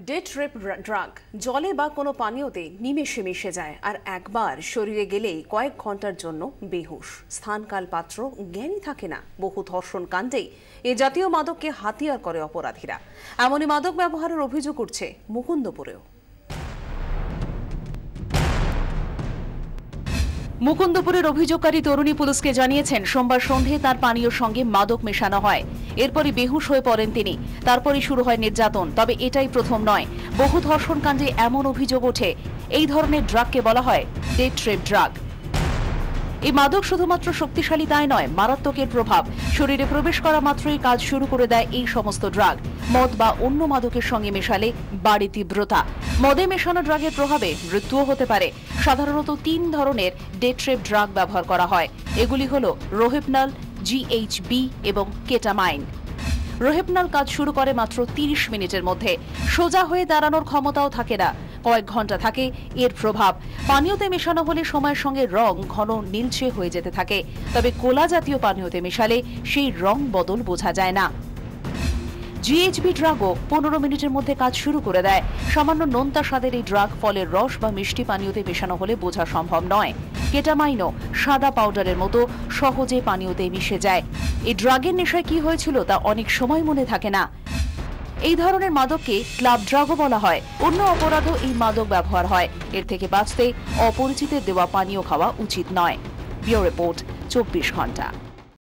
Date rape drug জলে বা কোনো পানীয়তে নিমেষে মিশে যায় আর একবার শরীরে গেলেই কয়েক ঘন্টার জন্য বেহুশ। স্থানকাল পাত্র জ্ঞানই থাকে না। বহু ধর্ষণ কাণ্ডেই এ জাতীয় মাদককে হাতিয়ার করে অপরাধীরা। এমনই মাদক ব্যবহারের অভিযোগ উঠছে মুকুন্দপুরেও। মুকুন্দপুরের অভিযোগকারী তরুণী পুলিশকে জানিয়েছেন, সোমবার সন্ধে তার পানীয়র সঙ্গে মাদক মেশানো হয়। এরপরই বেহুশ হয়ে পড়েন তিনি। তারপরই শুরু হয় নির্যাতন। তবে এটাই প্রথম নয়, বহু ধর্ষণ কাণ্ডে এমন অভিযোগ ওঠে। এই ধরনের ড্রাগকে বলা হয় ডেট রেপ ড্রাগ। এই মাদক শুধুমাত্র শক্তিশালী তাই নয়, মারাত্মকের প্রভাব। শরীরে প্রবেশ করা মাত্রই কাজ শুরু করে দেয় এই সমস্ত ড্রাগ। মদ বা অন্য মাদকের সঙ্গে মেশালে বাড়ে তীব্রতা। মদে মেশানো ড্রাগের প্রভাবে মৃত্যুও হতে পারে। সাধারণত 3 ধরনের ডেট রেপ ড্রাগ ব্যবহার করা হয়। এগুলি হলো রোহিপনল, GHB এবং কেটামাইন। রোহিপনল কাজ শুরু করে মাত্র 30 মিনিটের মধ্যে। সোজা হয়ে দাঁড়ানোর ক্ষমতাও থাকে না। কয়েক ঘন্টা থাকে এর প্রভাব। পানীয়তে মেশানো হলে সময়ের সঙ্গে রং ঘন নীলচে হয়ে যেতে থাকে। তবে কোলা জাতীয় পানীয়তে মেশালে সেই রং বদল বোঝা যায় না। GHB ড্রাগও 15 মিনিটের মধ্যে কাজ শুরু করে দেয়। সামান্য নোনতা স্বাদের এই ড্রাগ ফলের রস বা মিষ্টি পানীয়তে মেশানো হলে বোঝা সম্ভব নয়। কেটামাইনও সাদা পাউডারের মতো সহজে পানীয়তে মিশে যায়। এই ড্রাগের নেশায় কি হয়েছিল তা অনেক সময় মনে থাকে না। এই ধরনের মাদককে ক্লাব ড্রাগও বলা হয়। অন্য অপরাধও এই মাদক ব্যবহার হয়। এর থেকে বাঁচতে অপরিচিতের দেওয়া পানীয় খাওয়া উচিত নয়। ব্যুরো রিপোর্ট, 24 ঘন্টা।